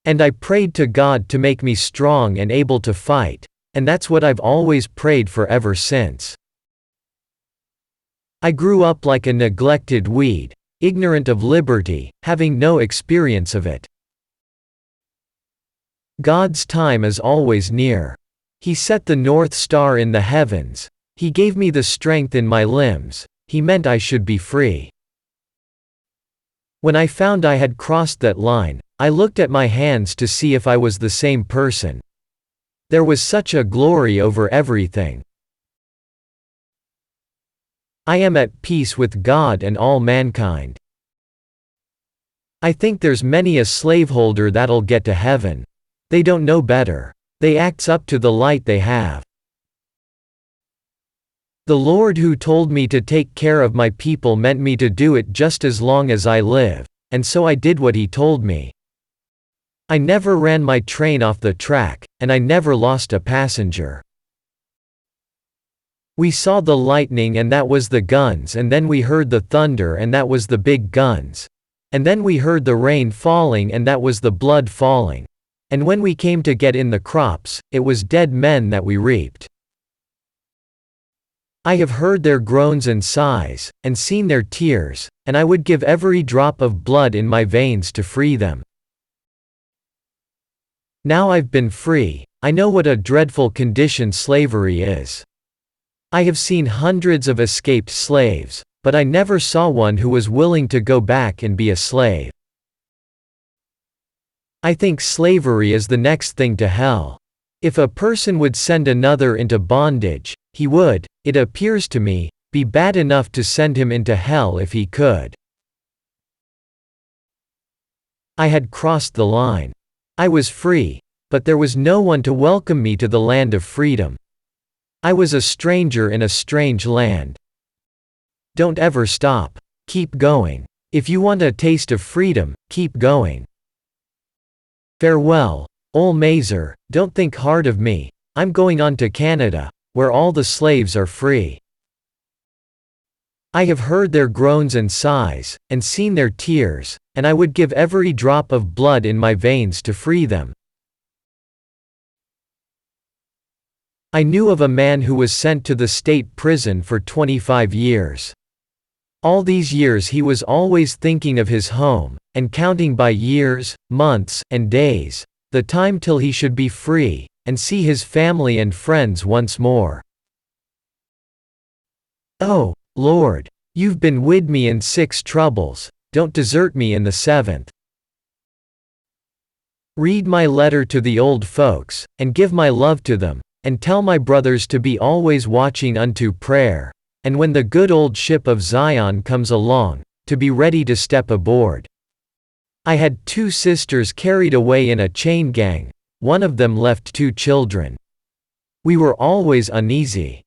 And I prayed to God to make me strong and able to fight, and that's what I've always prayed for ever since. I grew up like a neglected weed, ignorant of liberty, having no experience of it. God's time is always near. He set the North Star in the heavens. He gave me the strength in my limbs. He meant I should be free. When I found I had crossed that line, I looked at my hands to see if I was the same person. There was such a glory over everything. I am at peace with God and all mankind. I think there's many a slaveholder that'll get to heaven. They don't know better. They acts up to the light they have. The Lord who told me to take care of my people meant me to do it just as long as I live, and so I did what He told me. I never ran my train off the track, and I never lost a passenger. We saw the lightning and that was the guns, and then we heard the thunder and that was the big guns. And then we heard the rain falling and that was the blood falling. And when we came to get in the crops, it was dead men that we reaped. I have heard their groans and sighs, and seen their tears, and I would give every drop of blood in my veins to free them. Now I've been free, I know what a dreadful condition slavery is. I have seen hundreds of escaped slaves, but I never saw one who was willing to go back and be a slave. I think slavery is the next thing to hell. If a person would send another into bondage, he would, it appears to me, be bad enough to send him into hell if he could. I had crossed the line. I was free, but there was no one to welcome me to the land of freedom. I was a stranger in a strange land. Don't ever stop. Keep going. If you want a taste of freedom, keep going. Farewell, Ol Mazer, don't think hard of me. I'm going on to Canada, where all the slaves are free. I have heard their groans and sighs, and seen their tears, and I would give every drop of blood in my veins to free them. I knew of a man who was sent to the state prison for 25 years. All these years he was always thinking of his home, and counting by years, months, and days, the time till he should be free, and see his family and friends once more. Oh, Lord, you've been with me in 6 troubles, don't desert me in the 7th. Read my letter to the old folks, and give my love to them, and tell my brothers to be always watching unto prayer, and when the good old ship of Zion comes along, to be ready to step aboard. I had 2 sisters carried away in a chain gang, one of them left 2 children. We were always uneasy.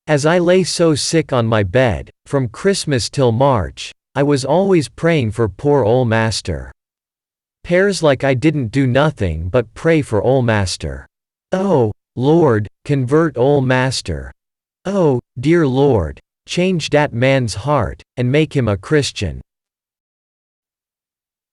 As I lay so sick on my bed, from Christmas till March, I was always praying for poor ol' master. Prayers like I didn't do nothing but pray for ol' master. Oh, Lord, convert ol' master. Oh, dear Lord, change dat man's heart, and make him a Christian.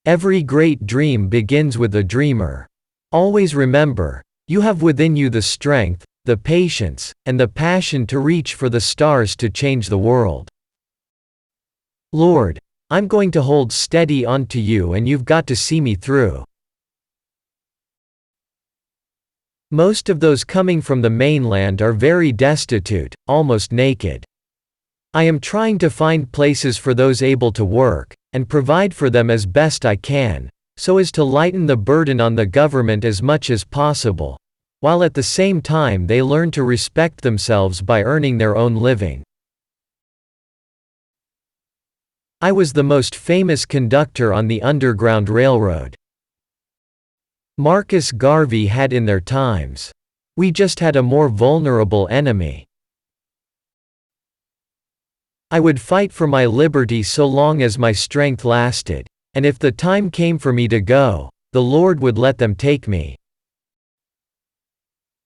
Every great dream begins with a dreamer. Always remember, you have within you the strength, the patience, and the passion to reach for the stars to change the world. Lord, I'm going to hold steady onto you and you've got to see me through. Most of those coming from the mainland are very destitute, almost naked. I am trying to find places for those able to work, and provide for them as best I can, so as to lighten the burden on the government as much as possible, while at the same time they learn to respect themselves by earning their own living. I was the most famous conductor on the Underground Railroad. Marcus Garvey had in their times. We just had a more vulnerable enemy. I would fight for my liberty so long as my strength lasted, and if the time came for me to go, the Lord would let them take me.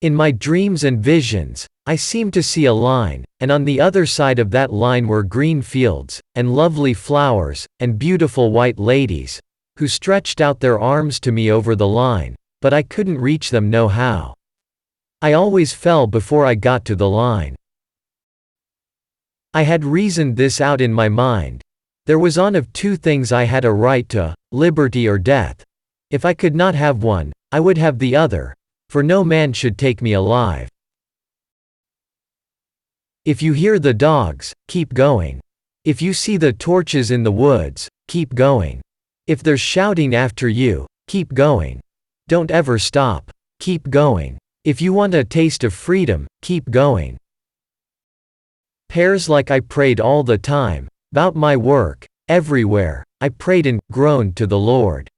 In my dreams and visions, I seemed to see a line, and on the other side of that line were green fields, and lovely flowers, and beautiful white ladies, who stretched out their arms to me over the line, but I couldn't reach them no how. I always fell before I got to the line. I had reasoned this out in my mind. There was one of two things I had a right to, liberty or death. If I could not have one, I would have the other, for no man should take me alive. If you hear the dogs, keep going. If you see the torches in the woods, keep going. If there's shouting after you, keep going. Don't ever stop. Keep going. If you want a taste of freedom, keep going. Pairs like I prayed all the time, 'bout my work, everywhere, I prayed and groaned to the Lord.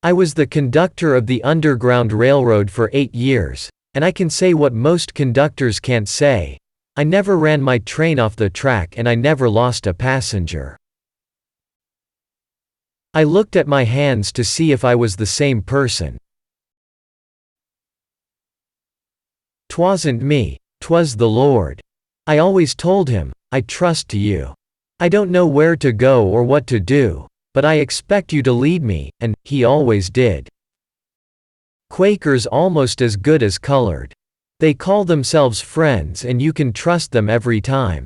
I was the conductor of the Underground Railroad for 8 years, and I can say what most conductors can't say. I never ran my train off the track and I never lost a passenger. I looked at my hands to see if I was the same person. 'Twasn't me, 'twas the Lord. I always told him, I trust to you. I don't know where to go or what to do, but I expect you to lead me, and he always did. Quakers almost as good as colored. They call themselves friends and you can trust them every time.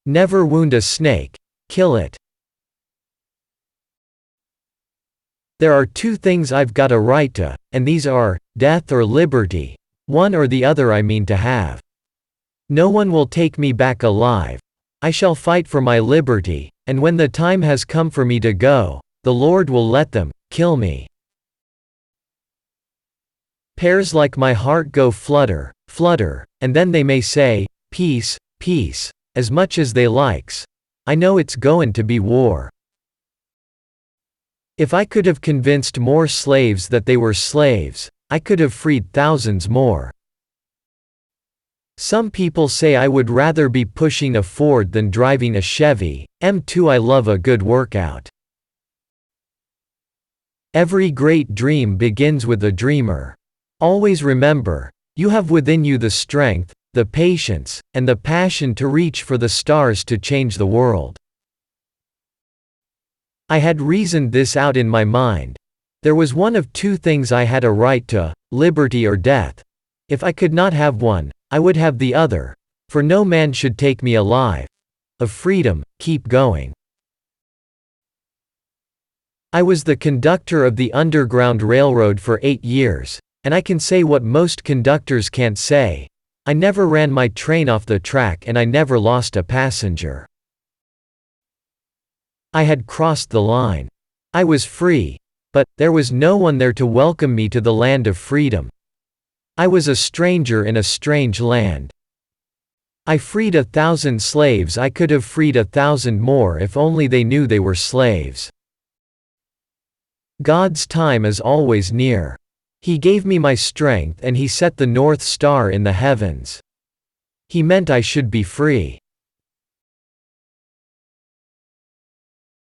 Never wound a snake, kill it. There are two things I've got a right to, and these are, death or liberty. One or the other I mean to have. No one will take me back alive. I shall fight for my liberty, and when the time has come for me to go, the Lord will let them kill me. Pairs like my heart go flutter, flutter, and then they may say, peace, peace, as much as they likes. I know it's goin' to be war. If I could have convinced more slaves that they were slaves, I could have freed thousands more. Some people say I would rather be pushing a Ford than driving a Chevy. M2 I love a good workout. Every great dream begins with a dreamer. Always remember, you have within you the strength, the patience, and the passion to reach for the stars to change the world. I had reasoned this out in my mind. There was one of two things I had a right to, liberty or death. If I could not have one, I would have the other, for no man should take me alive. Of freedom, keep going. I was the conductor of the Underground Railroad for 8 years, and I can say what most conductors can't say. I never ran my train off the track and I never lost a passenger. I had crossed the line. I was free, but there was no one there to welcome me to the land of freedom. I was a stranger in a strange land. I freed 1,000 slaves. I could have freed 1,000 more if only they knew they were slaves. God's time is always near. He gave me my strength and He set the North Star in the heavens. He meant I should be free.